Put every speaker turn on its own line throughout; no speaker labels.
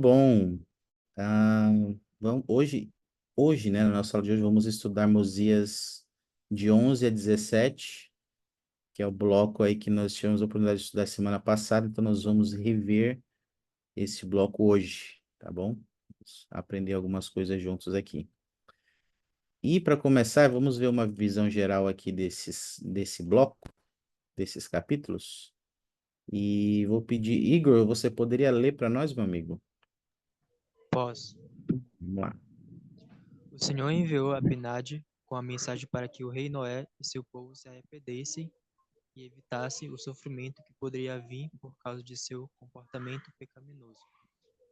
Bom, ah, hoje, né, na nossa aula de hoje, vamos estudar Mosias de 11 a 17, que é o bloco aí que nós tivemos a oportunidade de estudar semana passada, então nós vamos rever esse bloco hoje, tá bom? Vamos aprender algumas coisas juntos aqui. E para começar, vamos ver uma visão geral aqui desse bloco, desses capítulos. E vou pedir, Igor, você poderia ler para nós, meu amigo?
Posso.
Vamos lá.
O Senhor enviou Abinadi com a mensagem para que o rei Noé e seu povo se arrependessem e evitassem o sofrimento que poderia vir por causa de seu comportamento pecaminoso.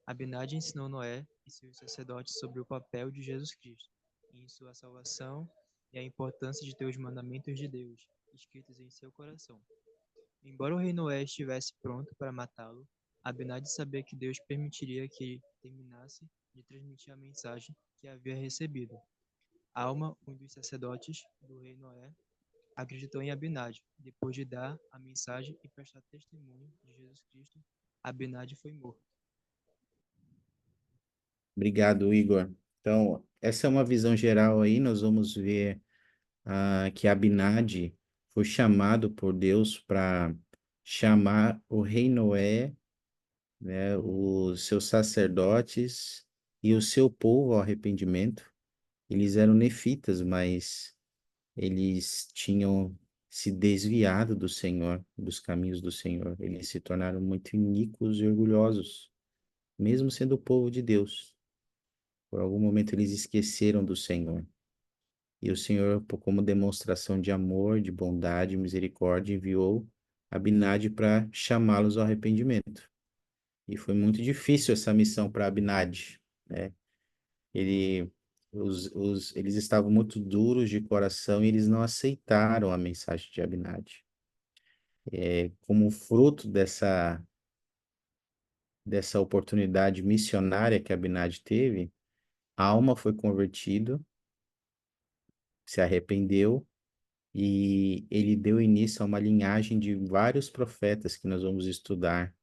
Abinadi ensinou Noé e seus sacerdotes sobre o papel de Jesus Cristo em sua salvação e a importância de ter os mandamentos de Deus escritos em seu coração. Embora o rei Noé estivesse pronto para matá-lo, Abinadi sabia que Deus permitiria que terminasse de transmitir a mensagem que havia recebido. Alma, um dos sacerdotes do rei Noé, acreditou em Abinadi. Depois de dar a mensagem e prestar testemunho de Jesus Cristo, Abinadi foi morto.
Obrigado, Igor. Então, essa é uma visão geral aí. Nós vamos ver que Abinadi foi chamado por Deus para chamar o rei Noé, né, os seus sacerdotes e o seu povo ao arrependimento. Eles eram nefitas, mas eles tinham se desviado do Senhor, dos caminhos do Senhor. Eles se tornaram muito iníquos e orgulhosos, mesmo sendo o povo de Deus. Por algum momento eles esqueceram do Senhor. E o Senhor, como demonstração de amor, de bondade e misericórdia, enviou Abinadi para chamá-los ao arrependimento. E foi muito difícil essa missão para Abinadi, né? Ele, eles estavam muito duros de coração e eles não aceitaram a mensagem de Abinadi. Como fruto dessa oportunidade missionária que Abinadi teve, a alma foi convertida, se arrependeu e ele deu início a uma linhagem de vários profetas que nós vamos estudar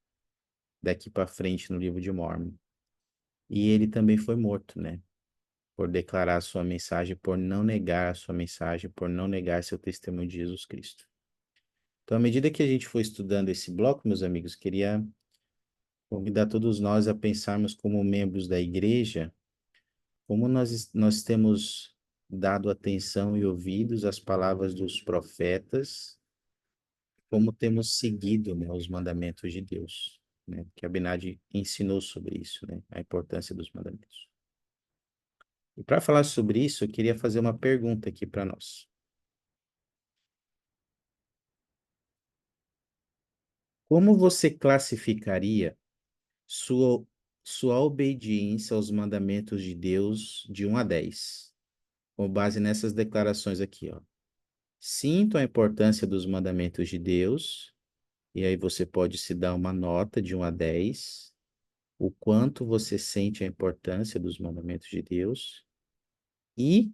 daqui para frente no livro de Mórmon. E ele também foi morto, né? Por declarar a sua mensagem, por não negar a sua mensagem, por não negar seu testemunho de Jesus Cristo. Então, à medida que a gente for estudando esse bloco, meus amigos, queria convidar todos nós a pensarmos como membros da igreja, como nós temos dado atenção e ouvidos às palavras dos profetas, como temos seguido, né, os mandamentos de Deus, né? Que Abinadi ensinou sobre isso, né? A importância dos mandamentos. E para falar sobre isso, eu queria fazer uma pergunta aqui para nós. Como você classificaria sua, sua obediência aos mandamentos de Deus de 1 a 10? Com base nessas declarações aqui, ó. Sinto a importância dos mandamentos de Deus, e aí você pode se dar uma nota de 1 a 10, o quanto você sente a importância dos mandamentos de Deus, e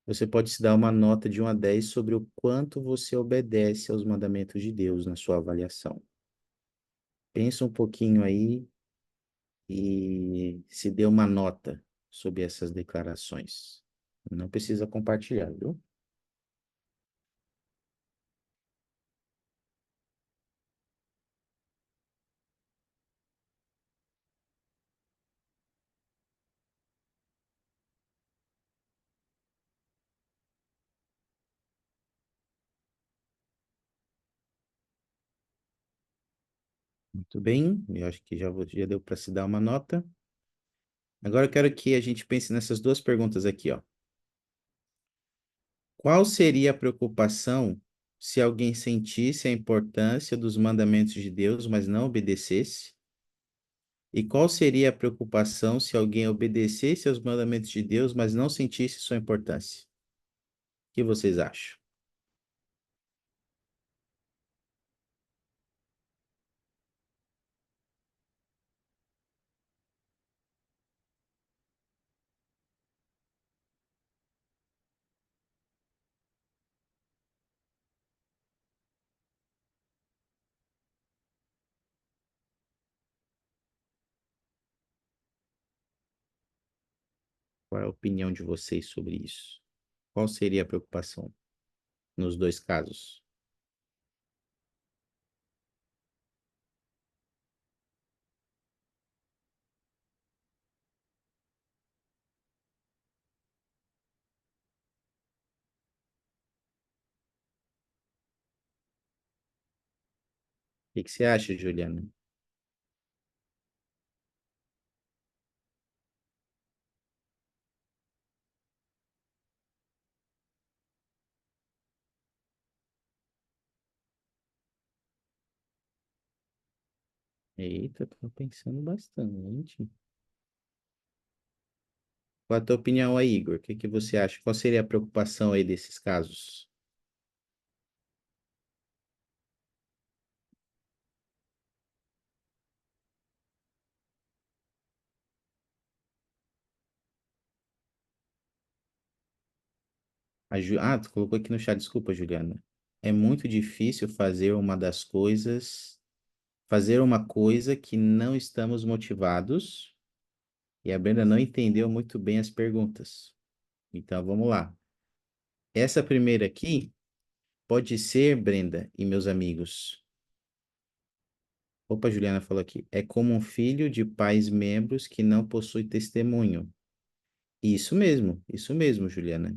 você pode se dar uma nota de 1 a 10 sobre o quanto você obedece aos mandamentos de Deus na sua avaliação. Pensa um pouquinho aí e se dê uma nota sobre essas declarações. Não precisa compartilhar, viu? Muito bem, eu acho que já deu para se dar uma nota. Agora eu quero que a gente pense nessas duas perguntas aqui, ó. Qual seria a preocupação se alguém sentisse a importância dos mandamentos de Deus, mas não obedecesse? E qual seria a preocupação se alguém obedecesse aos mandamentos de Deus, mas não sentisse sua importância? O que vocês acham? Qual é a opinião de vocês sobre isso? Qual seria a preocupação nos dois casos? O que que você acha, Juliana? Eita, tô pensando bastante. Qual a tua opinião aí, Igor? O que que você acha? Qual seria a preocupação aí desses casos? Tu colocou aqui no chat, desculpa, Juliana. É muito difícil fazer uma coisa que não estamos motivados, e a Brenda não entendeu muito bem as perguntas. Então, vamos lá. Essa primeira aqui pode ser, Brenda e meus amigos. Opa, a Juliana falou aqui. É como um filho de pais membros que não possui testemunho. Isso mesmo, Juliana.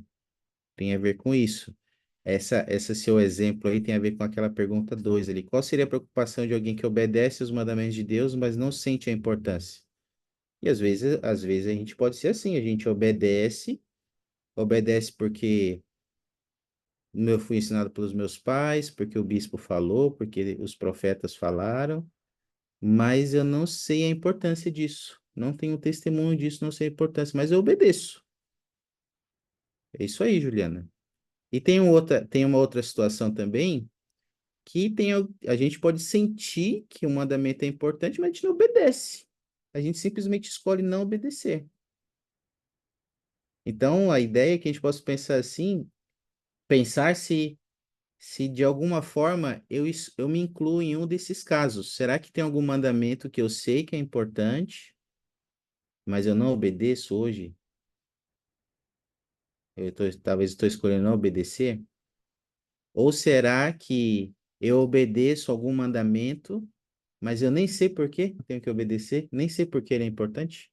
Tem a ver com isso. Essa seu exemplo aí tem a ver com aquela pergunta 2 ali. Qual seria a preocupação de alguém que obedece os mandamentos de Deus, mas não sente a importância? E às vezes a gente pode ser assim, a gente obedece porque eu fui ensinado pelos meus pais, porque o bispo falou, porque os profetas falaram, mas eu não sei a importância disso. Não tenho testemunho disso, não sei a importância, mas eu obedeço. É isso aí, Juliana. E tem uma outra situação também que a gente pode sentir que o mandamento é importante, mas a gente não obedece. A gente simplesmente escolhe não obedecer. Então, a ideia é que a gente possa pensar assim, pensar se de alguma forma eu me incluo em um desses casos. Será que tem algum mandamento que eu sei que é importante, mas eu não obedeço hoje? Talvez estou escolhendo não obedecer? Ou será que eu obedeço algum mandamento, mas eu nem sei por que tenho que obedecer, nem sei por que ele é importante?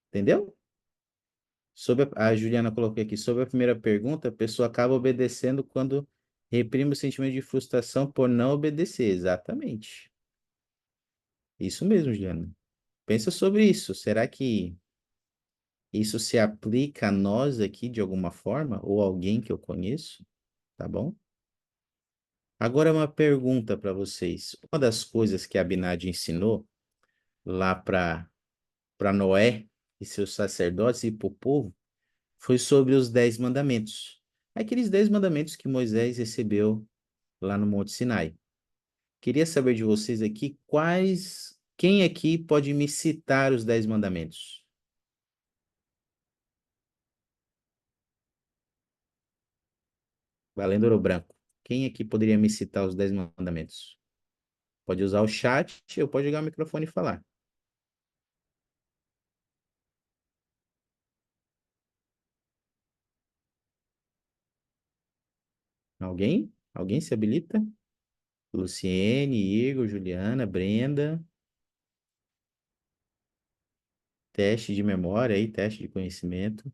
Entendeu? A Juliana colocou aqui, sobre a primeira pergunta, a pessoa acaba obedecendo quando reprime o sentimento de frustração por não obedecer. Exatamente. Isso mesmo, Juliana. Pensa sobre isso. Será que isso se aplica a nós aqui de alguma forma, ou alguém que eu conheço? Tá bom? Agora uma pergunta para vocês. Uma das coisas que Abinadi ensinou lá para Noé e seus sacerdotes e para o povo foi sobre os 10 mandamentos. Aqueles 10 mandamentos que Moisés recebeu lá no Monte Sinai. Queria saber de vocês aqui quem aqui pode me citar os 10 mandamentos? Valendo ouro branco. Quem aqui poderia me citar os 10 mandamentos? Pode usar o chat ou pode ligar o microfone e falar. Alguém? Alguém se habilita? Luciene, Igor, Juliana, Brenda. Teste de memória aí, teste de conhecimento.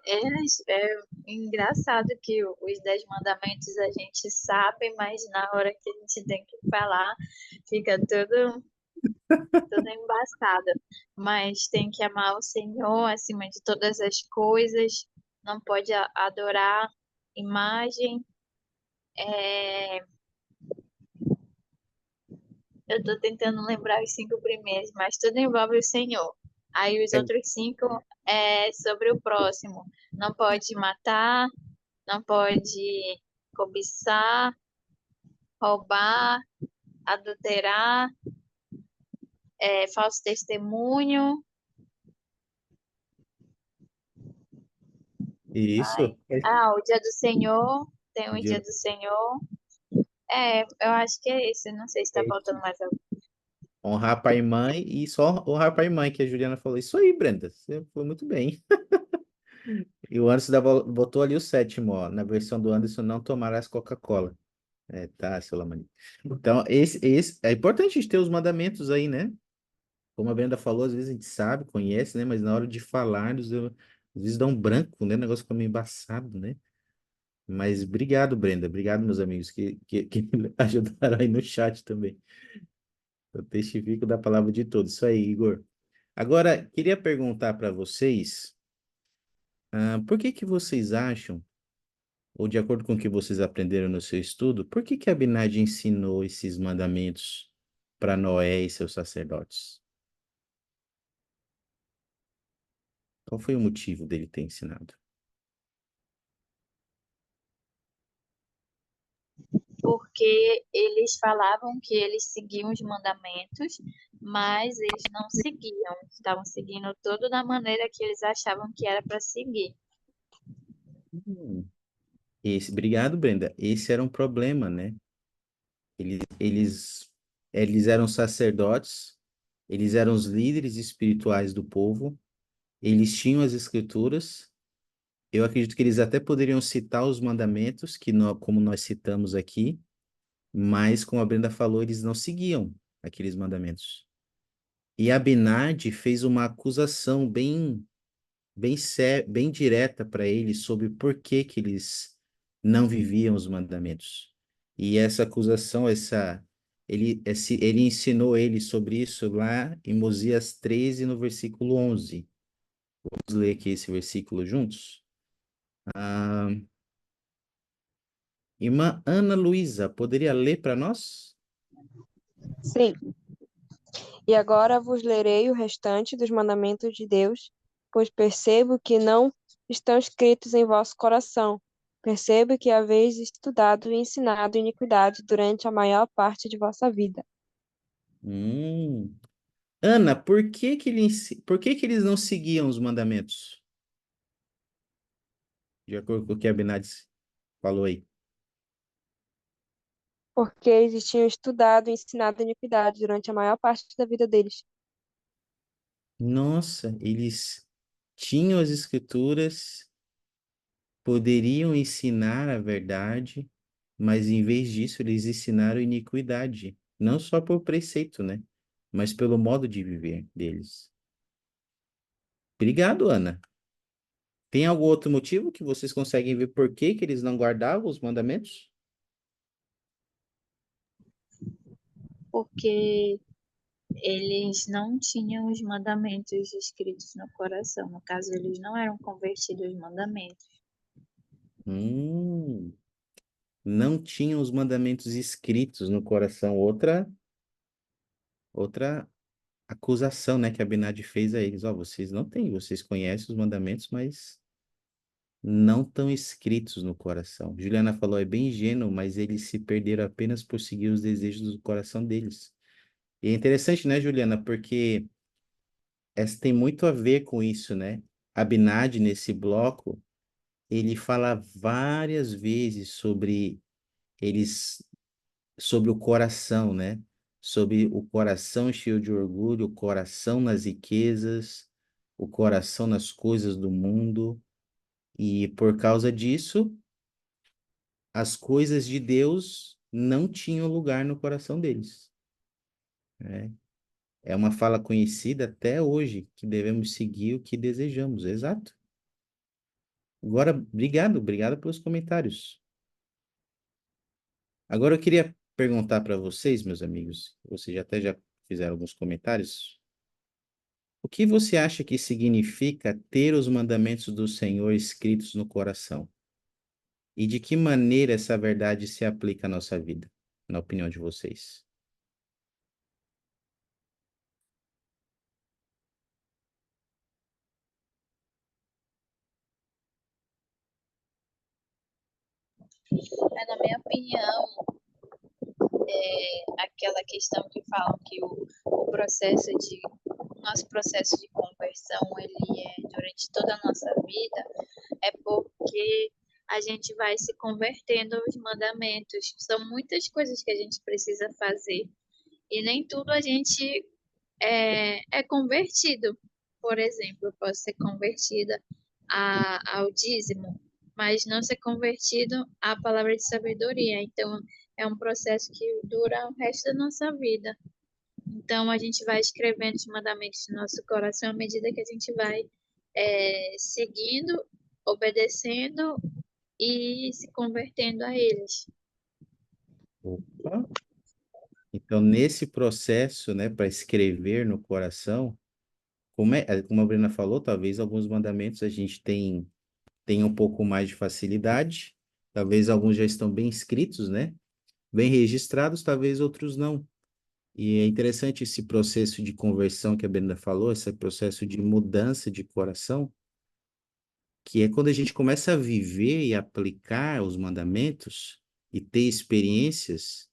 É engraçado que os 10 mandamentos a gente sabe, mas na hora que a gente tem que falar, fica tudo embaçado. Mas tem que amar o Senhor acima de todas as coisas, não pode adorar imagem. É, eu estou tentando lembrar os 5 primeiros, mas tudo envolve o Senhor. Aí os
É,
outros 5 é sobre o próximo. Não pode matar, não pode cobiçar, roubar, adulterar, falso testemunho. Ai,
isso.
o dia do Senhor, tem o dia
Dia-
do Senhor. Eu acho que é esse. Não sei se tá faltando mais algum.
Honrar pai e mãe e só honrar pai e mãe, que a Juliana falou. Isso aí, Brenda. Você foi muito bem. E o Anderson botou ali o sétimo, ó. Na versão do Anderson, não tomarás Coca-Cola. É, tá, seu Lamani. Então, é importante a gente ter os mandamentos aí, né? Como a Brenda falou, às vezes a gente sabe, conhece, né? Mas na hora de falar, às vezes dá um branco, né? O negócio fica meio embaçado, né? Mas obrigado, Brenda. Obrigado, meus amigos, que ajudaram aí no chat também. Eu testifico da palavra de todos. Isso aí, Igor. Agora, queria perguntar para vocês, por que que vocês acham, ou de acordo com o que vocês aprenderam no seu estudo, por que que Abinadi ensinou esses mandamentos para Noé e seus sacerdotes? Qual foi o motivo dele ter ensinado?
Porque eles falavam que eles seguiam os mandamentos, mas eles não seguiam. Estavam seguindo tudo da maneira que eles achavam que era para seguir.
Hum, obrigado, Brenda. Esse era um problema, né? Eles, eles, eles eram sacerdotes, eles eram os líderes espirituais do povo, eles tinham as escrituras. Eu acredito que eles até poderiam citar os mandamentos, como nós citamos aqui, mas, como a Brenda falou, eles não seguiam aqueles mandamentos. E Abinadi fez uma acusação bem direta para eles sobre por que que eles não viviam os mandamentos. E essa acusação, ele ensinou ele sobre isso lá em Mosias 13, no versículo 11. Vamos ler aqui esse versículo juntos? Ah, irmã Ana Luísa, poderia ler para nós?
Sim. E agora vos lerei o restante dos mandamentos de Deus, pois percebo que não estão escritos em vosso coração. Percebo que haveis estudado e ensinado iniquidade durante a maior parte de vossa vida.
Hum. Ana, por que que eles não seguiam os mandamentos? De acordo com o que Abinadis falou aí.
Porque eles tinham estudado e ensinado iniquidade durante a maior parte da vida deles.
Nossa, eles tinham as escrituras, poderiam ensinar a verdade, mas em vez disso eles ensinaram iniquidade, não só por preceito, né? Mas pelo modo de viver deles. Obrigado, Ana. Tem algum outro motivo que vocês conseguem ver por que que eles não guardavam os mandamentos?
Porque eles não tinham os mandamentos escritos no coração. No caso, eles não eram convertidos aos mandamentos.
Hum, não tinham os mandamentos escritos no coração. Outra acusação, né, que Abinadi fez a eles. Ó, vocês não têm, vocês conhecem os mandamentos, mas não estão escritos no coração. Juliana falou, é bem ingênuo, mas eles se perderam apenas por seguir os desejos do coração deles. E é interessante, né, Juliana, porque essa tem muito a ver com isso, né? Abinadi, nesse bloco, ele fala várias vezes eles, sobre o coração, né? Sobre o coração cheio de orgulho, o coração nas riquezas, o coração nas coisas do mundo. E por causa disso, as coisas de Deus não tinham lugar no coração deles, né? É uma fala conhecida até hoje, que devemos seguir o que desejamos, exato. Agora, obrigado pelos comentários. Agora eu queria perguntar para vocês, meus amigos, vocês já fizeram alguns comentários. O que você acha que significa ter os mandamentos do Senhor escritos no coração? E de que maneira essa verdade se aplica à nossa vida, na opinião de vocês?
Na minha opinião, aquela questão que falam que o nosso processo de conversão, ele é durante toda a nossa vida, é porque a gente vai se convertendo aos mandamentos. São muitas coisas que a gente precisa fazer. E nem tudo a gente é convertido. Por exemplo, eu posso ser convertida ao dízimo, mas não ser convertido à palavra de sabedoria. Então, é um processo que dura o resto da nossa vida. Então, a gente vai escrevendo os mandamentos no nosso coração à medida que a gente vai seguindo, obedecendo e se convertendo a eles.
Opa. Então, nesse processo, né, para escrever no coração, como a Bruna falou, talvez alguns mandamentos a gente tem um pouco mais de facilidade, talvez alguns já estão bem escritos, né, bem registrados, talvez outros não. E é interessante esse processo de conversão que a Brenda falou, esse processo de mudança de coração, que é quando a gente começa a viver e aplicar os mandamentos e ter experiências.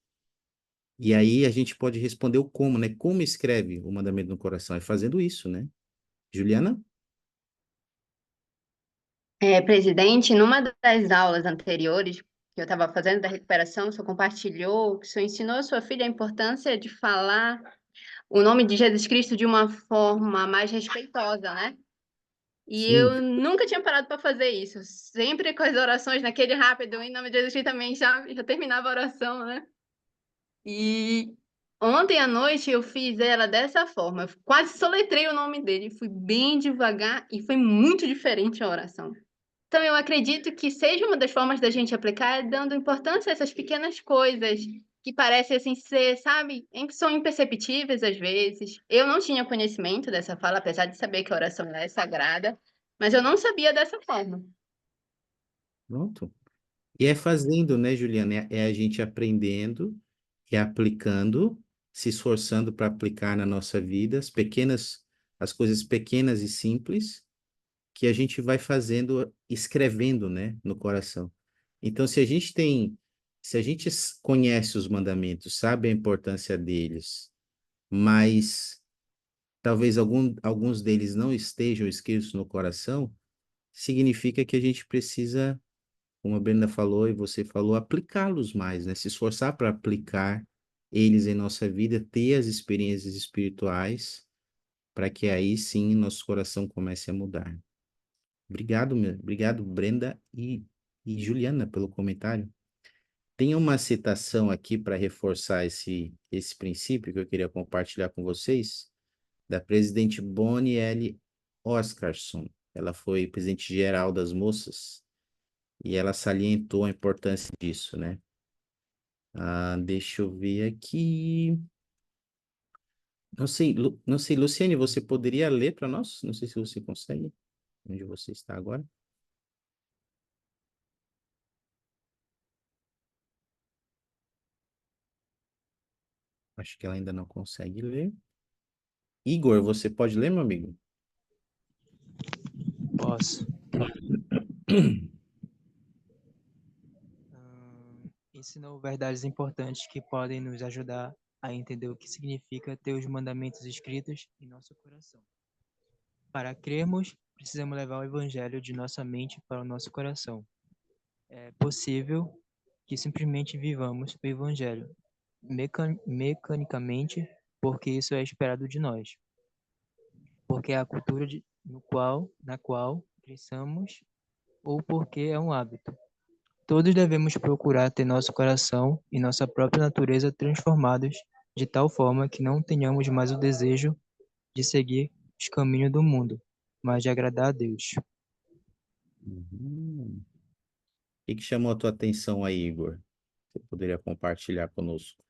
E aí a gente pode responder o como, né? Como escreve o mandamento no coração? É fazendo isso, né? Juliana?
Presidente, numa das aulas anteriores que eu estava fazendo da recuperação, o senhor compartilhou, que o senhor ensinou a sua filha a importância de falar o nome de Jesus Cristo de uma forma mais respeitosa, né? E
Sim.
eu nunca tinha parado para fazer isso. Sempre com as orações naquele rápido, em nome de Jesus Cristo também já terminava a oração, né? E ontem à noite eu fiz ela dessa forma. Eu quase soletrei o nome dele, fui bem devagar e foi muito diferente a oração. Então, eu acredito que seja uma das formas da gente aplicar é dando importância a essas pequenas coisas que parecem assim ser, sabe, são imperceptíveis às vezes. Eu não tinha conhecimento dessa fala, apesar de saber que a oração é sagrada, mas eu não sabia dessa forma.
Pronto. E é fazendo, né, Juliana? É a gente aprendendo e aplicando, se esforçando para aplicar na nossa vida as coisas pequenas e simples que a gente vai fazendo, escrevendo, né, no coração. Então, se a gente conhece os mandamentos, sabe a importância deles, mas talvez alguns deles não estejam escritos no coração, significa que a gente precisa, como a Brenda falou e você falou, aplicá-los mais, né? Se esforçar para aplicar eles em nossa vida, ter as experiências espirituais, para que aí sim nosso coração comece a mudar. Obrigado, Brenda e Juliana, pelo comentário. Tem uma citação aqui para reforçar esse princípio que eu queria compartilhar com vocês, da presidente Bonnie L. Oscarson. Ela foi presidente geral das moças e ela salientou a importância disso, né? Deixa eu ver aqui. Não sei, Luciane, você poderia ler para nós? Não sei se você consegue, onde você está agora. Acho que ela ainda não consegue ler. Igor, você pode ler, meu amigo?
Posso. Ensinou verdades importantes que podem nos ajudar a entender o que significa ter os mandamentos escritos em nosso coração. Para crermos, precisamos levar o Evangelho de nossa mente para o nosso coração. É possível que simplesmente vivamos o Evangelho mecanicamente, porque isso é esperado de nós, porque é a cultura na qual cresçamos ou porque é um hábito. Todos devemos procurar ter nosso coração e nossa própria natureza transformados de tal forma que não tenhamos mais o desejo de seguir os caminhos do mundo, mas de agradar a Deus.
Uhum. O que chamou a tua atenção aí, Igor? Você poderia compartilhar conosco?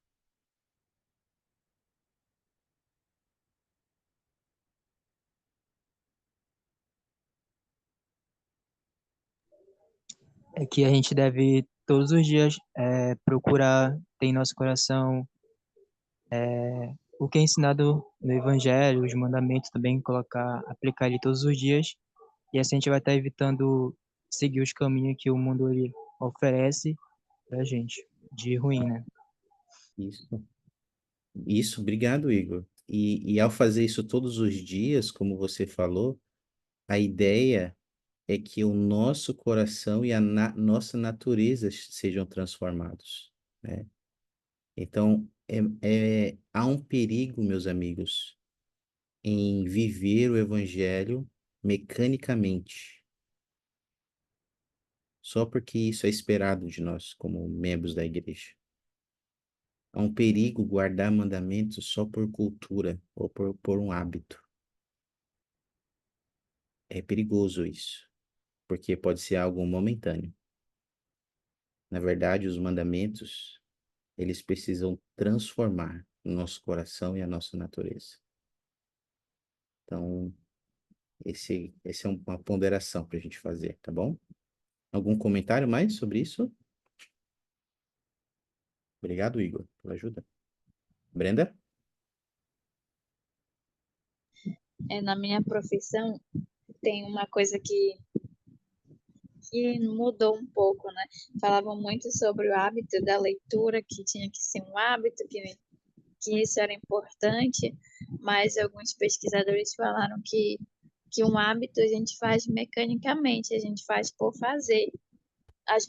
É que a gente deve todos os dias procurar ter em nosso coração o que é ensinado no Evangelho, os mandamentos também, colocar, aplicar ele todos os dias, e assim a gente vai estar evitando seguir os caminhos que o mundo ele oferece pra gente, de ruim, né?
Isso. Isso, obrigado, Igor. E ao fazer isso todos os dias, como você falou, a ideia é que o nosso coração e a nossa natureza sejam transformados, né? Então, há um perigo, meus amigos, em viver o evangelho mecanicamente, só porque isso é esperado de nós como membros da igreja. Há um perigo guardar mandamentos só por cultura ou por um hábito. É perigoso isso, porque pode ser algo momentâneo. Na verdade, os mandamentos, eles precisam transformar o nosso coração e a nossa natureza. Então, esse é uma ponderação para a gente fazer, tá bom? Algum comentário mais sobre isso? Obrigado, Igor, pela ajuda. Brenda?
Na minha profissão, tem uma coisa que mudou um pouco, né? Falavam muito sobre o hábito da leitura, que tinha que ser um hábito, que isso era importante, mas alguns pesquisadores falaram que um hábito a gente faz mecanicamente, a gente faz por fazer. As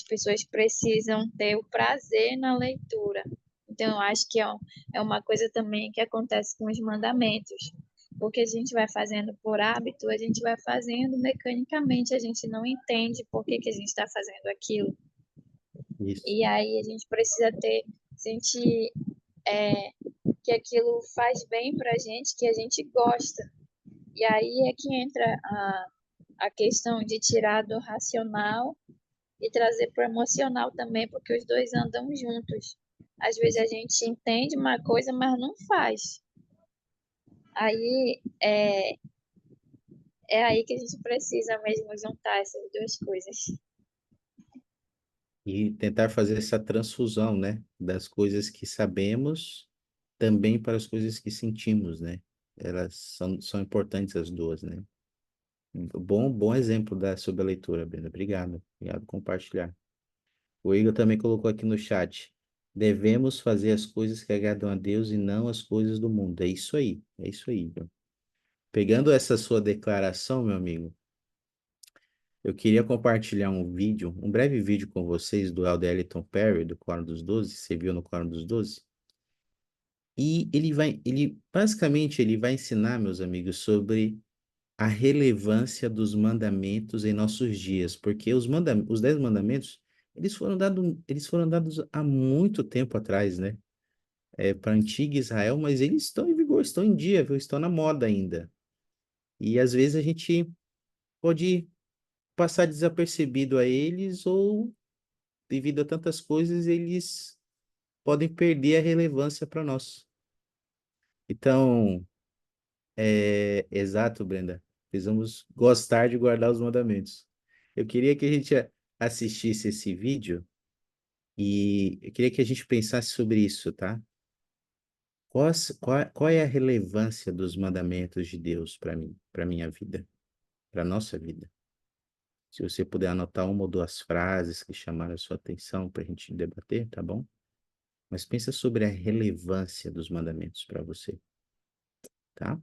pessoas precisam ter o prazer na leitura. Então, eu acho que é uma coisa também que acontece com os mandamentos. Porque a gente vai fazendo por hábito, a gente vai fazendo mecanicamente, a gente não entende por que a gente está fazendo aquilo.
Isso.
E aí a gente precisa sentir que aquilo faz bem para a gente, que a gente gosta. E aí é que entra a questão de tirar do racional e trazer para o emocional também, porque os dois andam juntos. Às vezes a gente entende uma coisa, mas não faz. Aí é aí que a gente precisa mesmo juntar essas duas coisas.
E tentar fazer essa transfusão, né? Das coisas que sabemos também para as coisas que sentimos, né? Elas são importantes as duas, né? Bom exemplo sobre a leitura, Brenda. Obrigado por compartilhar. O Igor também colocou aqui no chat. Devemos fazer as coisas que agradam a Deus e não as coisas do mundo. É isso aí, Igor. Pegando essa sua declaração, meu amigo, eu queria compartilhar um breve vídeo com vocês do Elder Elton Perry, do Quórum dos 12, você viu no Quórum dos 12? E basicamente, ele vai ensinar, meus amigos, sobre a relevância dos mandamentos em nossos dias, porque os 10 mandamentos, eles foram dados há muito tempo atrás, né? Para a antiga Israel, mas eles estão em vigor, estão em dia, viu? Estão na moda ainda. E às vezes a gente pode passar desapercebido a eles, ou devido a tantas coisas, eles podem perder a relevância para nós. Então, exato, Brenda. Precisamos gostar de guardar os mandamentos. Eu queria que a gente assistisse esse vídeo e eu queria que a gente pensasse sobre isso, tá? Qual é a relevância dos mandamentos de Deus para mim, para minha vida, para nossa vida? Se você puder anotar uma ou duas frases que chamaram a sua atenção para a gente debater, tá bom? Mas pensa sobre a relevância dos mandamentos para você, tá?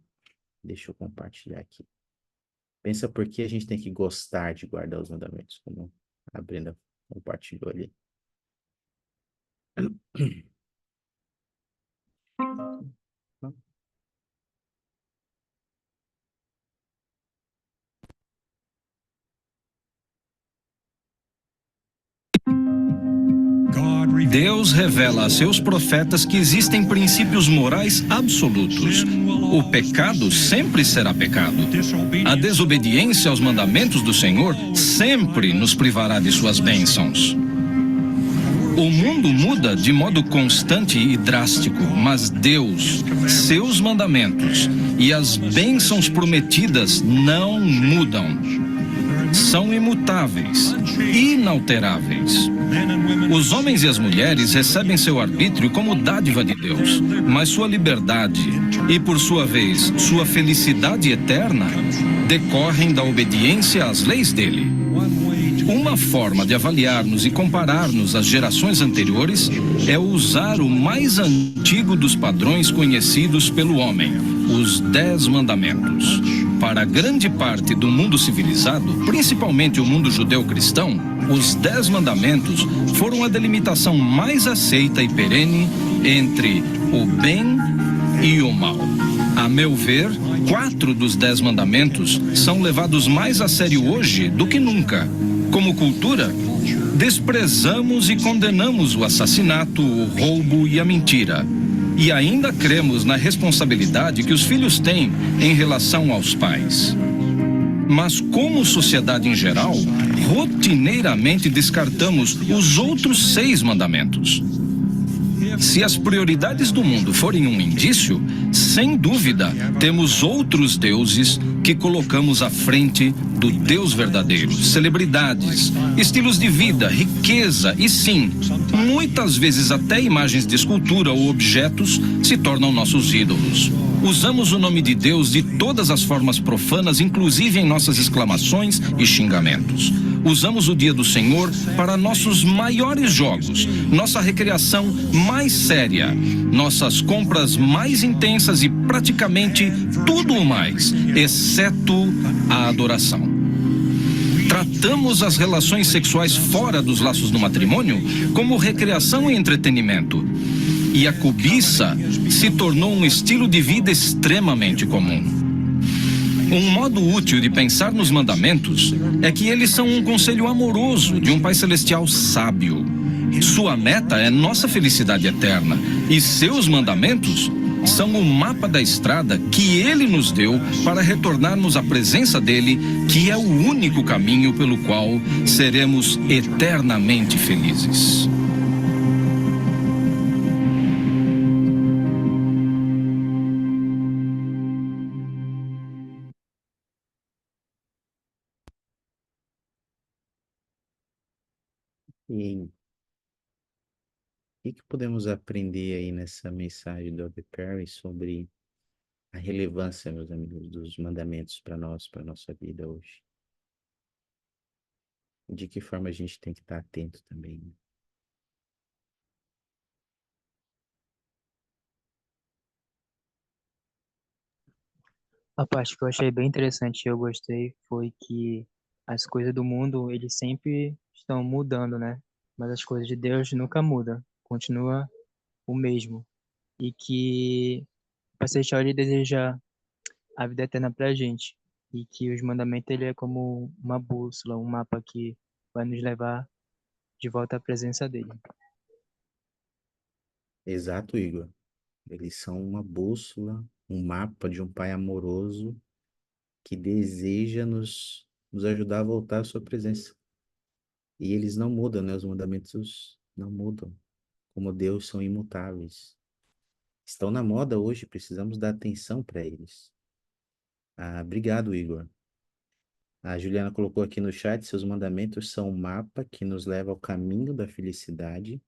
Deixa eu compartilhar aqui. Pensa por que a gente tem que gostar de guardar os mandamentos, como a Brenda compartilhou ali.
Deus revela a seus profetas que existem princípios morais absolutos. O pecado sempre será pecado. A desobediência aos mandamentos do Senhor sempre nos privará de suas bênçãos. O mundo muda de modo constante e drástico, mas Deus, seus mandamentos e as bênçãos prometidas não mudam. São imutáveis, inalteráveis. Os homens e as mulheres recebem seu arbítrio como dádiva de Deus, mas sua liberdade e, por sua vez, sua felicidade eterna decorrem da obediência às leis dele. Uma forma de avaliar-nos e comparar-nos às gerações anteriores é usar o mais antigo dos padrões conhecidos pelo homem, os 10 mandamentos. para grande parte do mundo civilizado, principalmente o mundo judeu-cristão, os 10 mandamentos foram a delimitação mais aceita e perene entre o bem e o mal. A meu ver, 4 dos 10 mandamentos são levados mais a sério hoje do que nunca. Como cultura, desprezamos e condenamos o assassinato, o roubo e a mentira. E ainda cremos na responsabilidade que os filhos têm em relação aos pais. Mas, como sociedade em geral, rotineiramente descartamos os outros 6 mandamentos. Se as prioridades do mundo forem um indício, sem dúvida, temos outros deuses que colocamos à frente do Deus verdadeiro. Celebridades, estilos de vida, riqueza e, sim, muitas vezes até imagens de escultura ou objetos se tornam nossos ídolos. Usamos o nome de Deus de todas as formas profanas, inclusive em nossas exclamações e xingamentos. Usamos o dia do Senhor para nossos maiores jogos, nossa recreação mais séria, nossas compras mais intensas e praticamente tudo o mais, exceto a adoração. Tratamos as relações sexuais fora dos laços do matrimônio como recreação e entretenimento. E a cobiça se tornou um estilo de vida extremamente comum. Um modo útil de pensar nos mandamentos é que eles são um conselho amoroso de um Pai Celestial sábio. Sua meta é nossa felicidade eterna e seus mandamentos são o mapa da estrada que Ele nos deu para retornarmos à presença dEle, que é o único caminho pelo qual seremos eternamente felizes.
E o que podemos aprender aí nessa mensagem do Elder Perry sobre a relevância, meus amigos, dos mandamentos para nós, para a nossa vida hoje? De que forma a gente tem que estar atento também, né?
A parte que eu achei bem interessante e eu gostei foi que as coisas do mundo, eles sempre estão mudando, né? Mas as coisas de Deus nunca mudam, continua o mesmo. E que o Pai Celestial, ele deseja a vida eterna pra gente. E que os mandamentos, ele é como uma bússola, um mapa que vai nos levar de volta à presença dele.
Exato, Igor. Eles são uma bússola, um mapa de um Pai amoroso que deseja nos ajudar a voltar à sua presença. E eles não mudam, né? Os mandamentos não mudam. Como Deus, são imutáveis. Estão na moda hoje, precisamos dar atenção para eles. Obrigado, Igor. A Juliana colocou aqui no chat: seus mandamentos são um mapa que nos leva ao caminho da felicidade,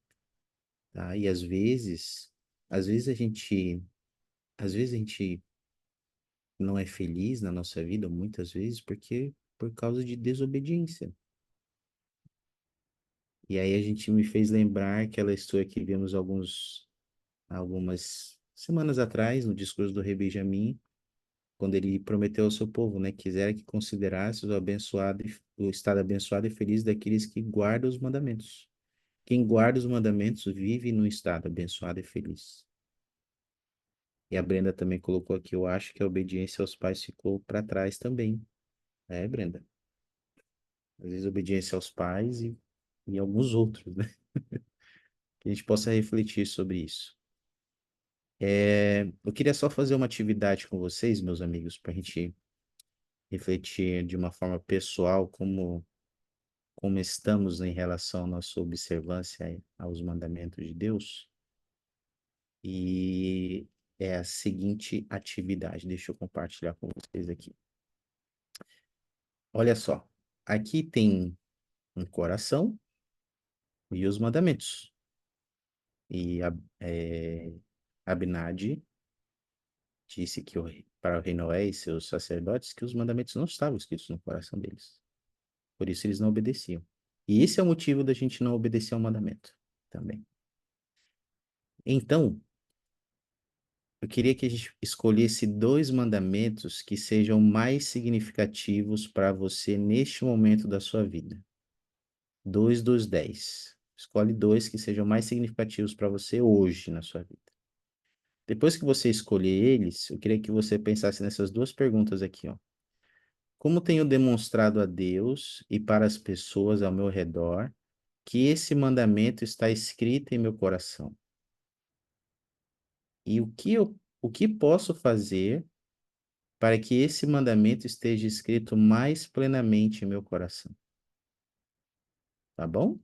tá? E às vezes às vezes a gente não é feliz na nossa vida, muitas vezes, porque por causa de desobediência. E aí a gente me fez lembrar aquela história que vimos algumas semanas atrás, no discurso do rei Benjamim, quando ele prometeu ao seu povo, né, quisera que considerasse o estado abençoado e feliz daqueles que guardam os mandamentos. Quem guarda os mandamentos vive num estado abençoado e feliz. E a Brenda também colocou aqui: eu acho que a obediência aos pais ficou para trás também. É, Brenda. Às vezes obediência aos pais e alguns outros, né? Que a gente possa refletir sobre isso. Eu queria só fazer uma atividade com vocês, meus amigos, para a gente refletir de uma forma pessoal como estamos em relação à nossa observância aos mandamentos de Deus. E é a seguinte atividade, deixa eu compartilhar com vocês aqui. Olha só, aqui tem um coração e os mandamentos. E Abinadi disse que para o rei Noé e seus sacerdotes que os mandamentos não estavam escritos no coração deles. Por isso eles não obedeciam. E esse é o motivo da gente não obedecer ao mandamento também. Então, eu queria que a gente escolhesse 2 mandamentos que sejam mais significativos para você neste momento da sua vida. 2 dos 10. Escolhe 2 que sejam mais significativos para você hoje na sua vida. Depois que você escolher eles, eu queria que você pensasse nessas 2 perguntas aqui, ó. Como tenho demonstrado a Deus e para as pessoas ao meu redor que esse mandamento está escrito em meu coração? E o que posso fazer para que esse mandamento esteja escrito mais plenamente em meu coração? Tá bom?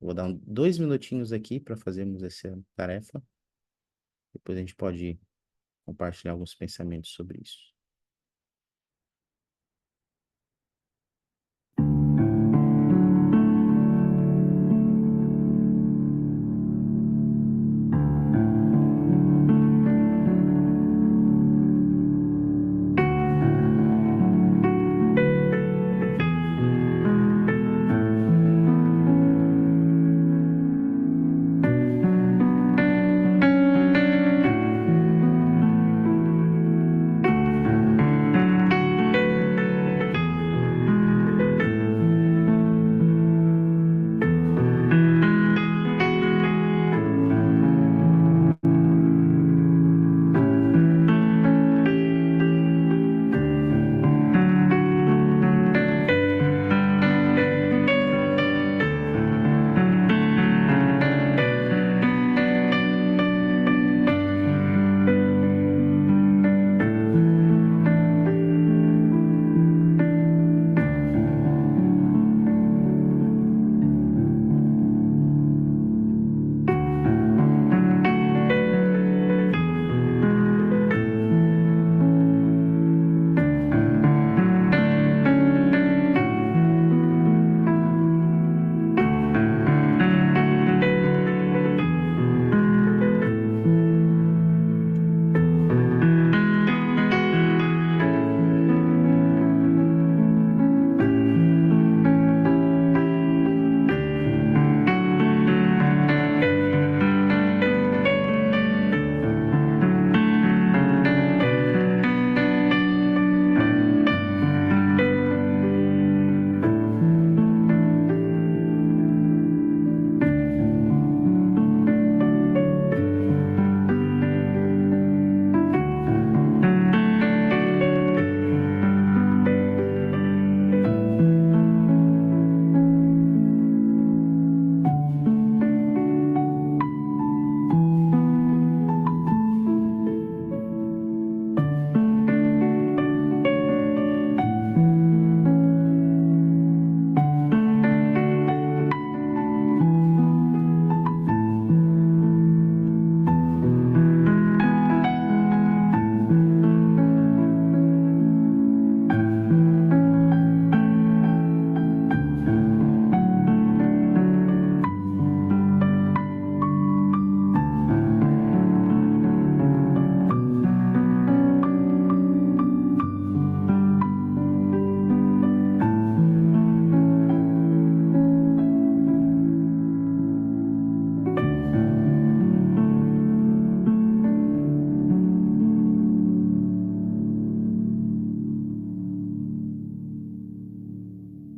Vou dar 2 minutinhos aqui para fazermos essa tarefa. Depois a gente pode compartilhar alguns pensamentos sobre isso.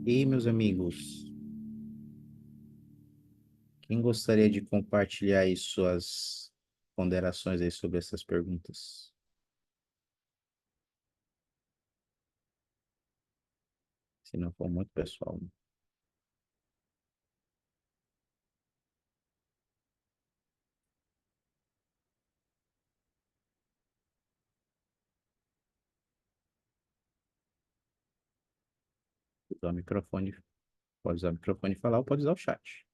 E, meus amigos, quem gostaria de compartilhar aí suas ponderações aí sobre essas perguntas? Se não for muito pessoal, né? Usar o microfone, pode usar o microfone e falar ou pode usar o chat.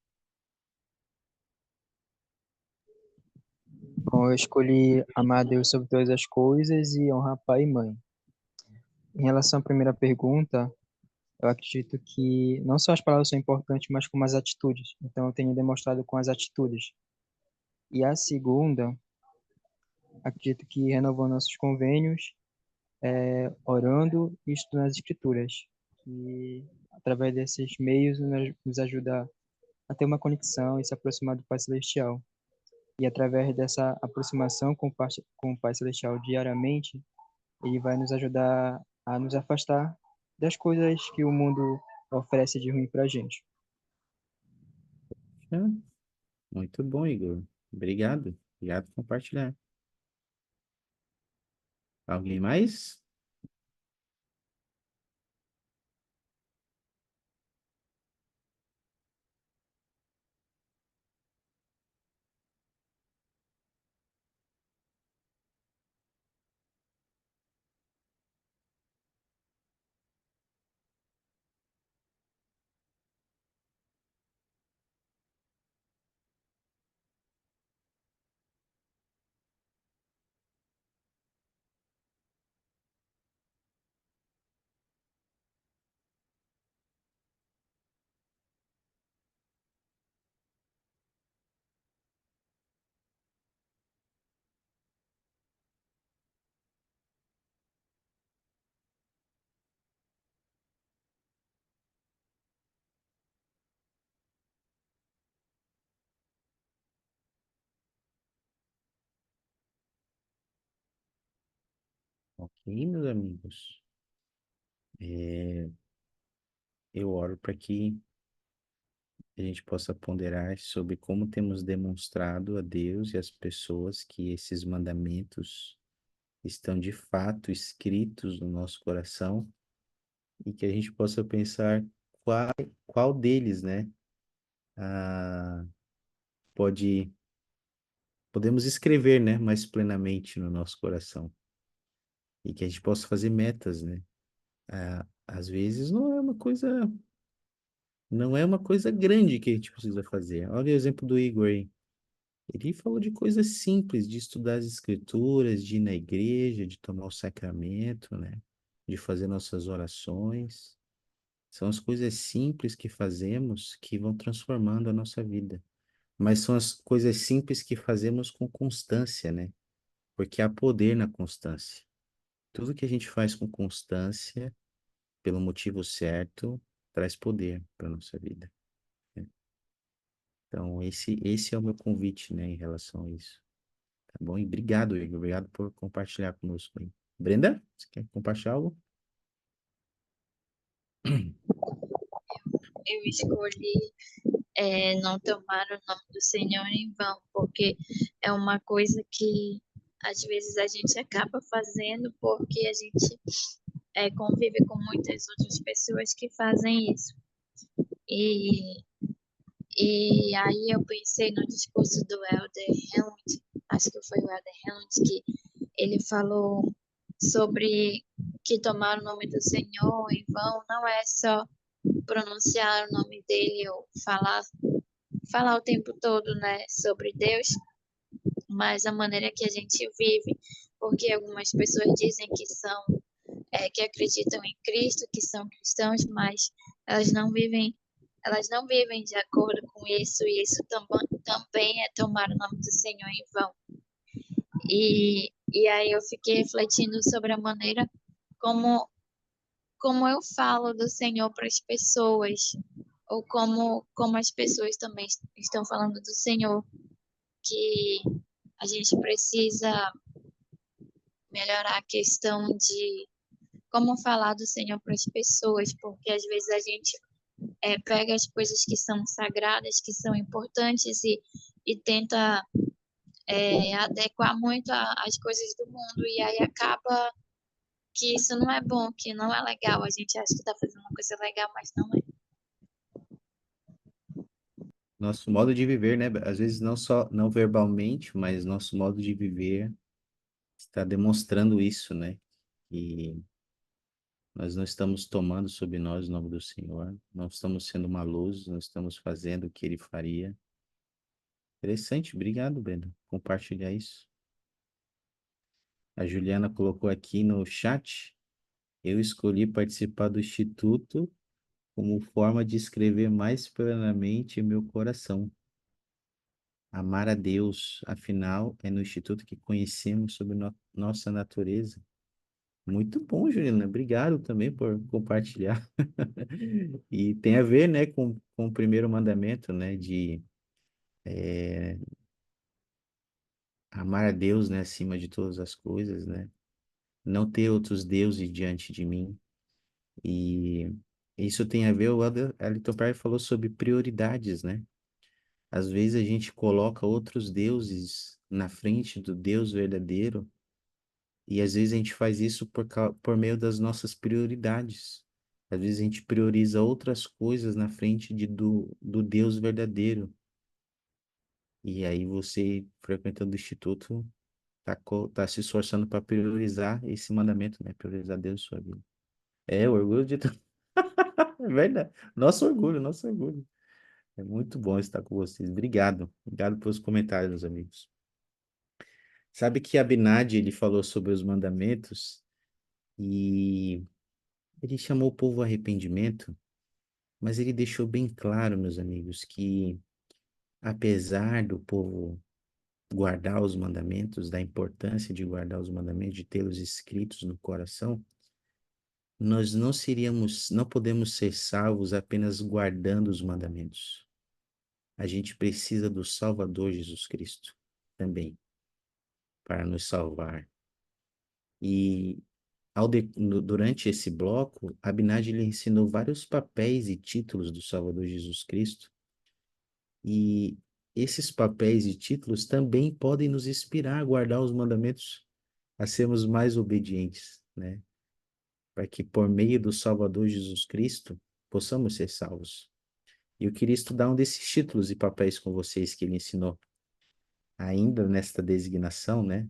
Bom, eu escolhi amar a Deus sobre todas as coisas e honrar pai e mãe. Em relação à primeira pergunta, eu acredito que não só as palavras são importantes, mas como as atitudes. Então, eu tenho demonstrado com as atitudes. E a segunda, acredito que renovando nossos convênios, orando e estudando as escrituras, que através desses meios nos ajuda a ter uma conexão e se aproximar do Pai Celestial. E através dessa aproximação com o Pai Celestial diariamente, ele vai nos ajudar a nos afastar das coisas que o mundo oferece de ruim para a gente.
Ah, muito bom, Igor. Obrigado. Obrigado por compartilhar. Alguém mais? Ok, meus amigos. É, eu oro para que a gente possa ponderar sobre como temos demonstrado a Deus e às pessoas que esses mandamentos estão de fato escritos no nosso coração e que a gente possa pensar qual deles, né, ah, pode, podemos escrever, né, mais plenamente no nosso coração e que a gente possa fazer metas, né. Às vezes não é uma coisa grande que a gente precisa fazer. Olha o exemplo do Igor aí. Ele falou de coisas simples, de estudar as escrituras, de ir na igreja, de tomar o sacramento, né? De fazer nossas orações. São as coisas simples que fazemos que vão transformando a nossa vida. Mas são as coisas simples que fazemos com constância, né? Porque há poder na constância. Tudo que a gente faz com constância, pelo motivo certo, traz poder para a nossa vida, né? Então, esse é o meu convite, né, em relação a isso. Tá bom? E obrigado, Igor. Obrigado por compartilhar conosco aí. Brenda, você quer compartilhar algo?
Eu escolhi não tomar o nome do Senhor em vão, porque é uma coisa que às vezes a gente acaba fazendo porque a gente convive com muitas outras pessoas que fazem isso. E, e aí eu pensei no discurso do Elder Helmut, acho que foi o Elder Helmut, que ele falou sobre que tomar o nome do Senhor em vão não é só pronunciar o nome dele ou falar o tempo todo, né, sobre Deus, mas a maneira que a gente vive, porque algumas pessoas dizem que são, que acreditam em Cristo, que são cristãos, mas elas não vivem, elas não vivem de acordo com isso, e isso também é tomar o nome do Senhor em vão. E aí eu fiquei refletindo sobre a maneira como, como eu falo do Senhor para as pessoas, ou como as pessoas também estão falando do Senhor, que a gente precisa melhorar a questão de como falar do Senhor para as pessoas, porque às vezes a gente pega as coisas que são sagradas, que são importantes e tenta adequar muito às coisas do mundo, e aí acaba que isso não é bom, que não é legal. A gente acha que está fazendo uma coisa legal, mas não é.
Nosso modo de viver, né? Às vezes não só, não verbalmente, mas nosso modo de viver está demonstrando isso, né? E nós não estamos tomando sobre nós o nome do Senhor, não estamos sendo uma luz, não estamos fazendo o que Ele faria. Interessante, obrigado, Brenda, por compartilhar isso. A Juliana colocou aqui no chat, eu escolhi participar do Instituto como forma de escrever mais plenamente meu coração. Amar a Deus, afinal, é no Instituto que conhecemos sobre nossa natureza. Muito bom, Juliana. Obrigado também por compartilhar. E tem a ver, né, com o primeiro mandamento, né, de amar a Deus, né, acima de todas as coisas, né? Não ter outros deuses diante de mim. E isso tem a ver, o Elton Perry falou sobre prioridades, né? Às vezes a gente coloca outros deuses na frente do Deus verdadeiro, e às vezes a gente faz isso por meio das nossas prioridades. Às vezes a gente prioriza outras coisas na frente do Deus verdadeiro. E aí você, frequentando o instituto, tá se esforçando para priorizar esse mandamento, né? Priorizar Deus em sua vida. É, o orgulho de... É verdade. Nosso orgulho, nosso orgulho. É muito bom estar com vocês. Obrigado. Obrigado pelos comentários, meus amigos. Sabe que Abinadi, ele falou sobre os mandamentos e ele chamou o povo ao arrependimento, mas ele deixou bem claro, meus amigos, que apesar do povo guardar os mandamentos, da importância de guardar os mandamentos, de tê-los escritos no coração, nós não podemos ser salvos apenas guardando os mandamentos. A gente precisa do Salvador Jesus Cristo também para nos salvar. E durante esse bloco, Abinadi lhe ensinou vários papéis e títulos do Salvador Jesus Cristo, e esses papéis e títulos também podem nos inspirar a guardar os mandamentos, a sermos mais obedientes, né? Para que por meio do Salvador Jesus Cristo possamos ser salvos. E eu queria estudar um desses títulos e papéis com vocês que ele ensinou, ainda nesta designação, né?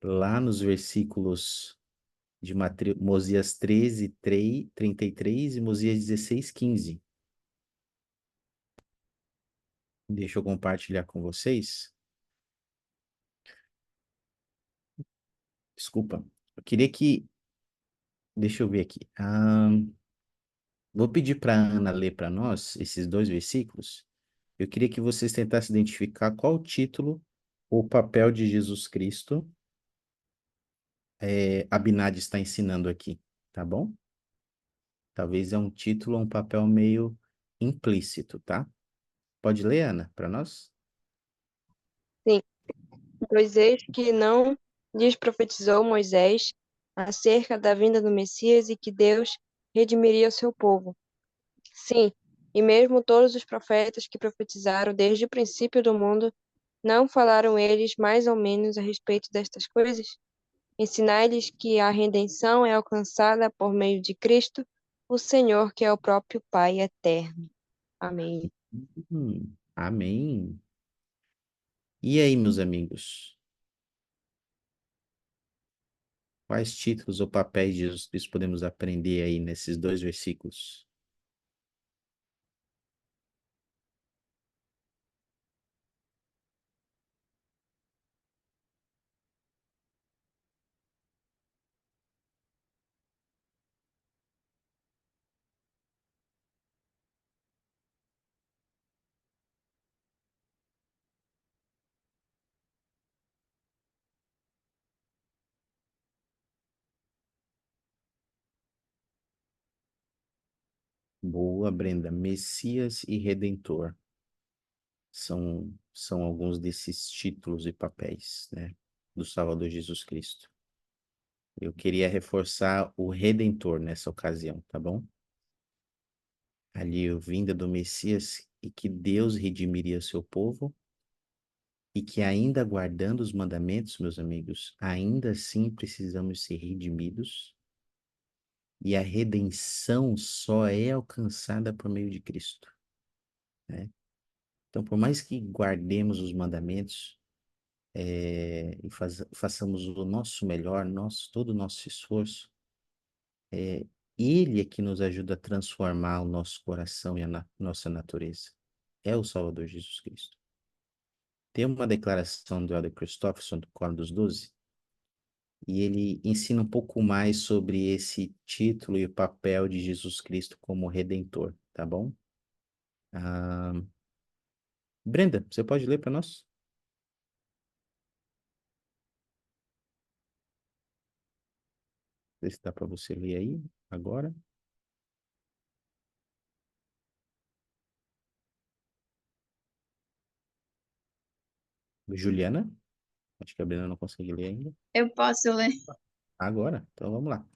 Lá nos versículos de Mosias 13, 33 e Mosias 16, 15. Deixa eu compartilhar com vocês. Desculpa. Eu queria que... Deixa eu ver aqui. Vou pedir para a Ana ler para nós esses dois versículos. Eu queria que vocês tentassem identificar qual o título ou papel de Jesus Cristo Abinadi está ensinando aqui, tá bom? Talvez é um título ou um papel meio implícito, tá? Pode ler, Ana, para nós?
Sim. Pois eis que não lhes profetizou Moisés acerca da vinda do Messias e que Deus redimiria o seu povo. Sim, e mesmo todos os profetas que profetizaram desde o princípio do mundo, não falaram eles mais ou menos a respeito destas coisas? Ensinai-lhes que a redenção é alcançada por meio de Cristo, o Senhor, que é o próprio Pai eterno. Amém.
Amém. E aí, meus amigos? Quais títulos ou papéis de Jesus Cristo podemos aprender aí nesses dois versículos? Boa, Brenda. Messias e Redentor são alguns desses títulos e papéis, né, do Salvador Jesus Cristo. Eu queria reforçar o Redentor nessa ocasião, tá bom? Ali, o vinda do Messias e que Deus redimiria o seu povo e que ainda guardando os mandamentos, meus amigos, ainda assim precisamos ser redimidos e a redenção só é alcançada por meio de Cristo, né? Então, por mais que guardemos os mandamentos e façamos o nosso melhor, todo o nosso esforço, é, Ele é que nos ajuda a transformar o nosso coração e a nossa natureza. É o Salvador Jesus Cristo. Tem uma declaração do Elder Christopherson, do Coro dos Doze, e ele ensina um pouco mais sobre esse título e o papel de Jesus Cristo como Redentor, tá bom? Ah, Brenda, você pode ler para nós? Vê se dá para você ler aí, agora. Juliana? Acho que a Brenda não consegue ler ainda.
Eu posso ler.
Agora, então vamos lá.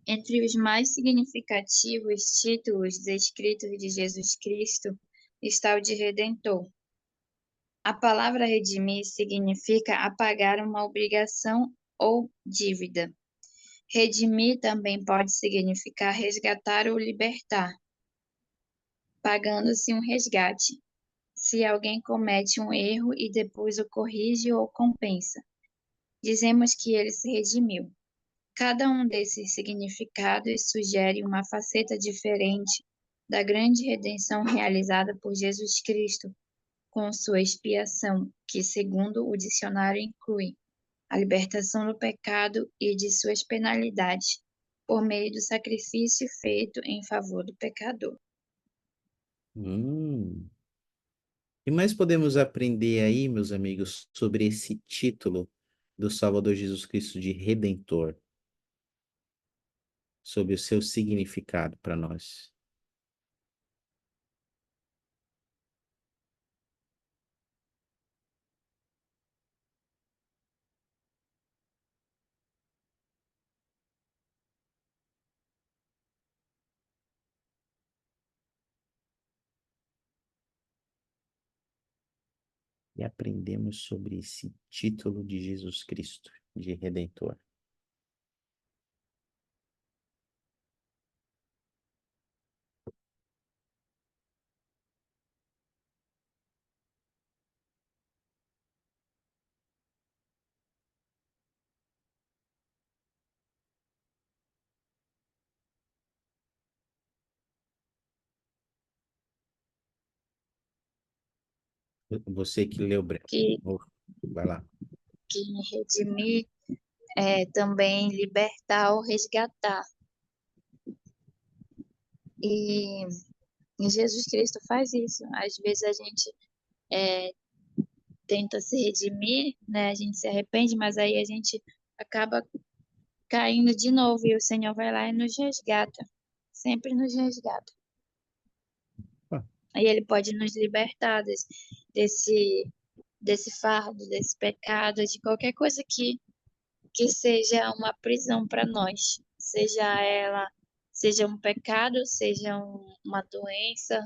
Entre os mais significativos títulos descritos de Jesus Cristo está o de Redentor. A palavra redimir significa apagar uma obrigação ou dívida. Redimir também pode significar resgatar ou libertar, pagando-se um resgate, se alguém comete um erro e depois o corrige ou compensa. Dizemos que ele se redimiu. Cada um desses significados sugere uma faceta diferente da grande redenção realizada por Jesus Cristo com sua expiação, que, segundo o dicionário, inclui a libertação do pecado e de suas penalidades, por meio do sacrifício feito em favor do pecador.
Hum. E mais podemos aprender aí, meus amigos, sobre esse título do Salvador Jesus Cristo de Redentor, sobre o seu significado para nós. E aprendemos sobre esse título de Jesus Cristo, de Redentor. Você que leu, Breno.
Que,
Vai lá.
que redimir é também libertar ou resgatar. E Jesus Cristo faz isso. Às vezes a gente tenta se redimir, né? A gente se arrepende, mas aí a gente acaba caindo de novo e o Senhor vai lá e nos resgata. Sempre nos resgata.
Ah.
Aí ele pode nos libertar desse fardo, desse pecado, de qualquer coisa que seja uma prisão para nós. Seja um pecado, seja uma doença.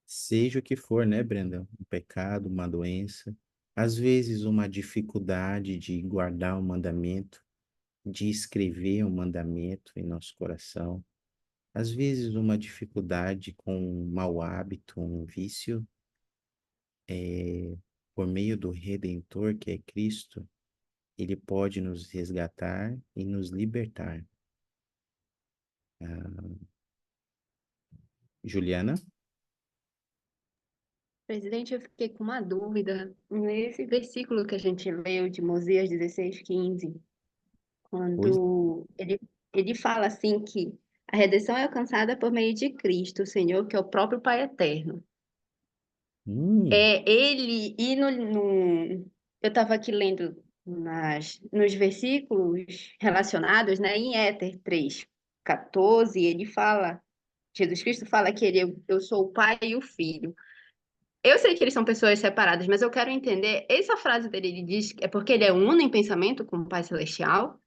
Seja o que for, né, Brenda? Um pecado, uma doença, às vezes uma dificuldade de guardar o mandamento, de escrever um mandamento em nosso coração, às vezes uma dificuldade com um mau hábito, um vício, por meio do Redentor, que é Cristo, ele pode nos resgatar e nos libertar. Juliana?
Presidente, eu fiquei com uma dúvida. Nesse versículo que a gente leu de Moisés 16:15,
Pois.
quando ele fala assim que a redenção é alcançada por meio de Cristo, o Senhor, que é o próprio Pai eterno.
Hum,
É ele, e eu estava aqui lendo nos versículos relacionados, né, em Éter 3:14, ele fala, Jesus Cristo fala que eu sou o Pai e o Filho. Eu sei que eles são pessoas separadas, mas eu quero entender, essa frase dele, ele diz que é porque ele é uno em pensamento com o Pai Celestial?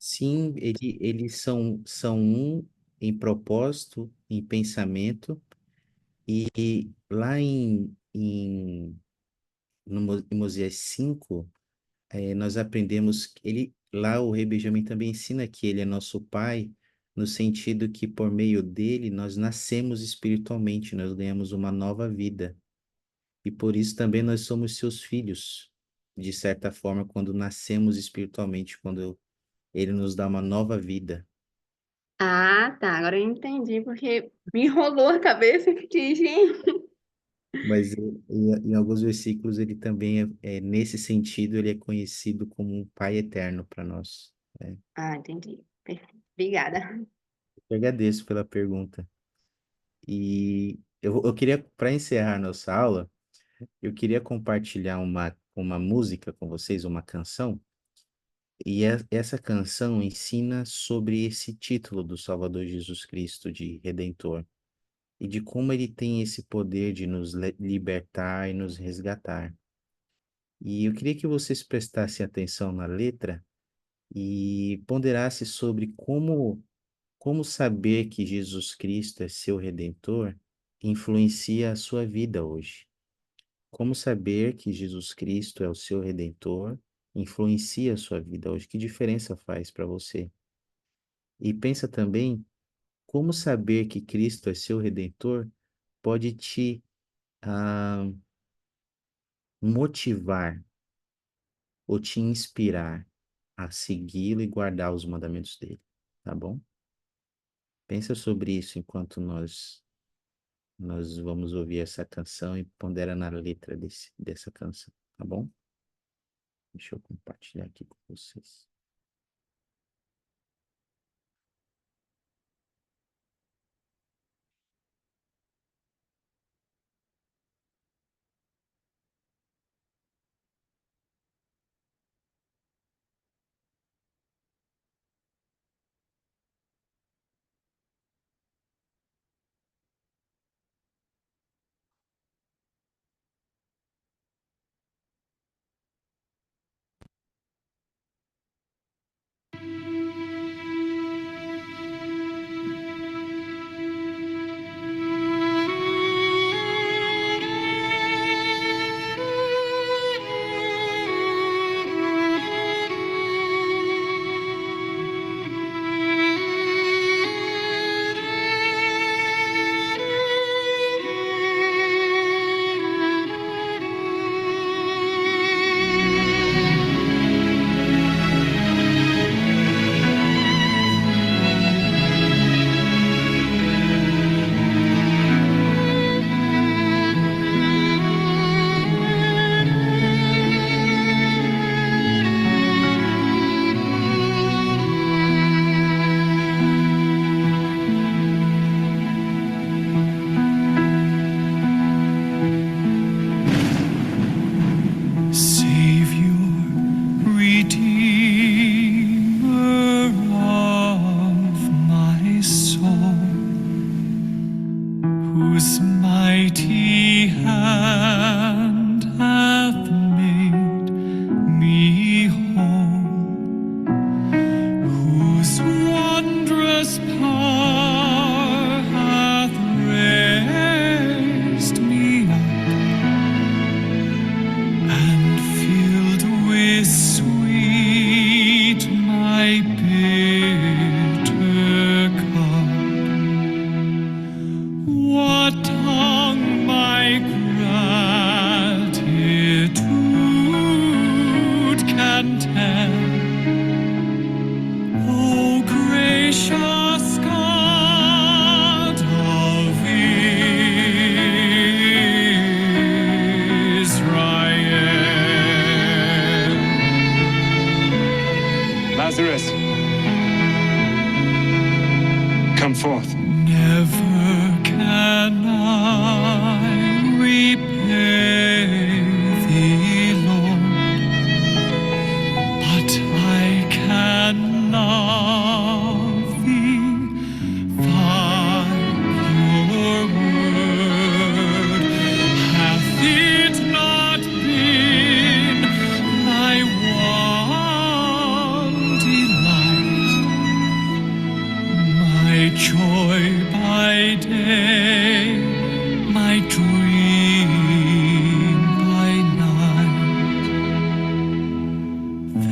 sim, eles são um em propósito, em pensamento, e lá em Moisés 5, nós aprendemos que lá o Rei Benjamin também ensina que ele é nosso pai, no sentido que por meio dele nós nascemos espiritualmente, nós ganhamos uma nova vida. E por isso também nós somos seus filhos, de certa forma, quando nascemos espiritualmente, quando ele nos dá uma nova vida.
Ah, tá, agora eu entendi, porque me enrolou a cabeça e fiquei, gente.
Mas em alguns versículos ele também nesse sentido, ele é conhecido como um Pai eterno para nós, né?
Ah, entendi. Perfeito. Obrigada.
Eu agradeço pela pergunta. E eu queria, para encerrar nossa aula, eu queria compartilhar uma música com vocês, uma canção, e essa canção ensina sobre esse título do Salvador Jesus Cristo de Redentor. e de como ele tem esse poder de nos libertar e nos resgatar. E eu queria que vocês prestassem atenção na letra e ponderassem sobre como saber que Jesus Cristo é seu Redentor influencia a sua vida hoje. Como saber que Jesus Cristo é o seu Redentor influencia a sua vida hoje? Que diferença faz para você? E pensa também como saber que Cristo é seu Redentor pode te motivar ou te inspirar a segui-lo e guardar os mandamentos dele, tá bom? Pensa sobre isso enquanto nós vamos ouvir essa canção e pondera na letra dessa canção, tá bom? Deixa eu compartilhar aqui com vocês.
Lazarus, come forth.
Never can I repay thee, Lord, but I can love thee by your word. Hath it not been thy one delight, my joy by day, my dream by night?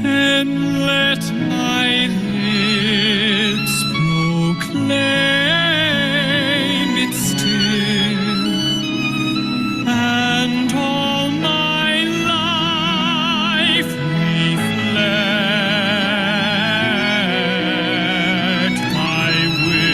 Then let my lips proclaim it still, and all my life reflect thy will.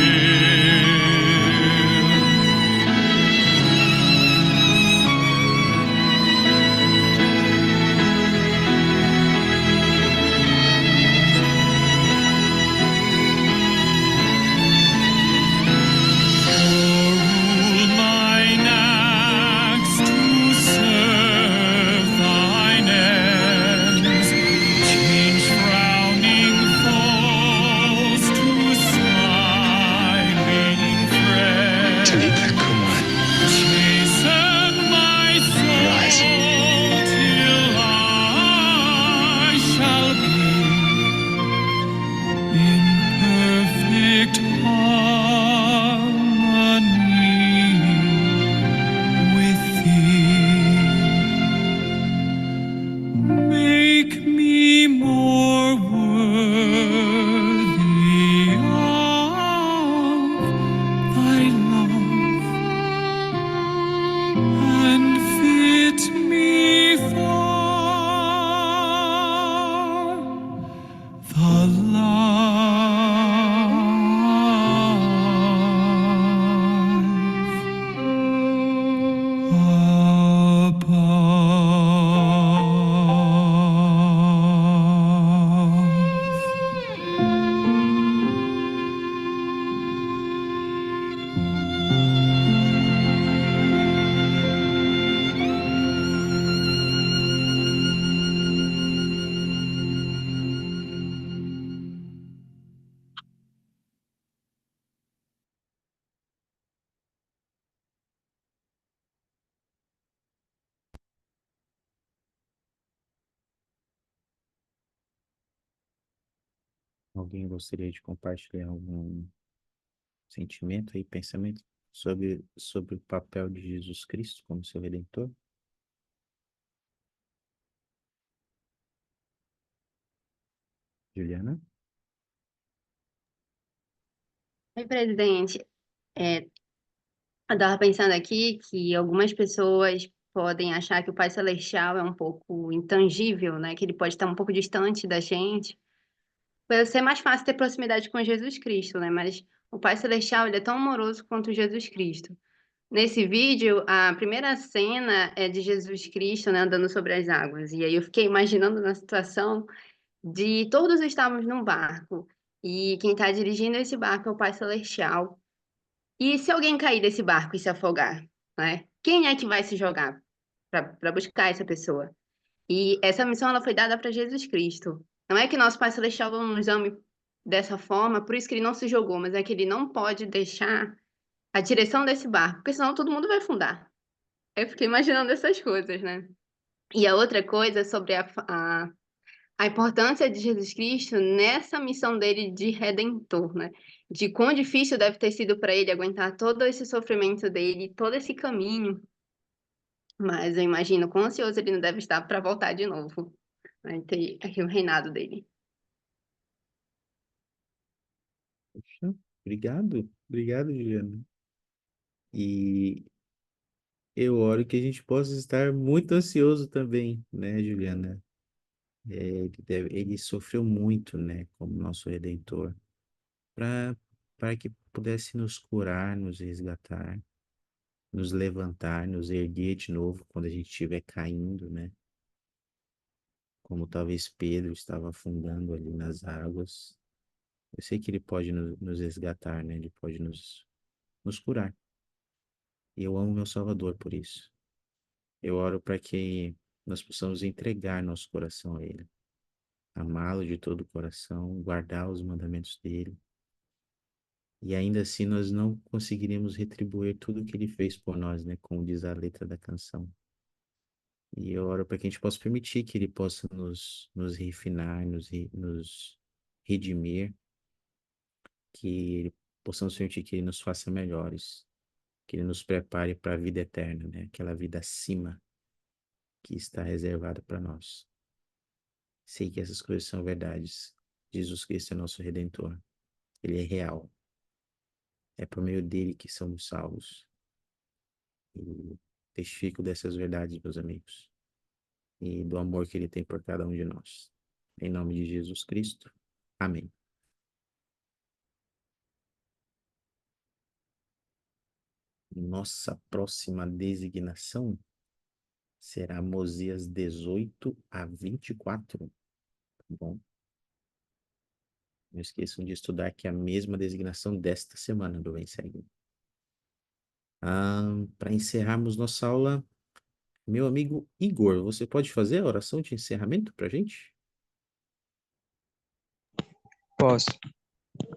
Alguém gostaria de compartilhar algum sentimento aí, pensamento sobre o papel de Jesus Cristo como seu Redentor? Juliana?
Oi, presidente. É, eu estava pensando aqui que algumas pessoas podem achar que o Pai Celestial é um pouco intangível, né? Que ele pode estar um pouco distante da gente. Vai ser mais fácil ter proximidade com Jesus Cristo, né? Mas o Pai Celestial, ele é tão amoroso quanto Jesus Cristo. Nesse vídeo, a primeira cena é de Jesus Cristo, né, andando sobre as águas. E aí eu fiquei imaginando na situação de todos estarmos num barco e quem está dirigindo esse barco é o Pai Celestial. E se alguém cair desse barco e se afogar, né? Quem é que vai se jogar para buscar essa pessoa? E essa missão ela foi dada para Jesus Cristo. Não é que nosso Pai Celestial não nos ame dessa forma, por isso que ele não se jogou, mas é que ele não pode deixar a direção desse barco, porque senão todo mundo vai afundar. Eu fiquei imaginando essas coisas, né? E a outra coisa é sobre a importância de Jesus Cristo nessa missão dele de redentor, né? De quão difícil deve ter sido para ele aguentar todo esse sofrimento dele, todo esse caminho. Mas eu imagino quão ansioso ele não deve estar para voltar de novo, né? Ter aqui o reinado dele.
Poxa, obrigado. Obrigado, Juliana. E eu oro que a gente possa estar muito ansioso também, né, Juliana? Ele sofreu muito, né, como nosso Redentor, para para que pudesse nos curar, nos resgatar, nos levantar, nos erguer de novo quando a gente estiver caindo, né? Como talvez Pedro estava afundando ali nas águas. Eu sei que ele pode nos resgatar, né? Ele pode nos curar. E eu amo meu Salvador por isso. Eu oro para que nós possamos entregar nosso coração a Ele, amá-lo de todo o coração, guardar os mandamentos dele. E ainda assim nós não conseguiremos retribuir tudo o que ele fez por nós, né? Como diz a letra da canção. E eu oro para que a gente possa permitir que ele possa nos refinar, nos redimir, que possamos permitir que ele nos faça melhores, que ele nos prepare para a vida eterna, né? Aquela vida acima que está reservada para nós. Sei que essas coisas são verdades. Jesus Cristo é nosso Redentor. Ele é real. É por meio dele que somos salvos. E testifico dessas verdades, meus amigos, e do amor que ele tem por cada um de nós. Em nome de Jesus Cristo. Amém. Nossa próxima designação será Mosias 18 a 24. Tá bom? Não esqueçam de estudar, que é a mesma designação desta semana do Vem Segue. Para encerrarmos nossa aula, meu amigo Igor, você pode fazer a oração de encerramento para a gente?
Posso.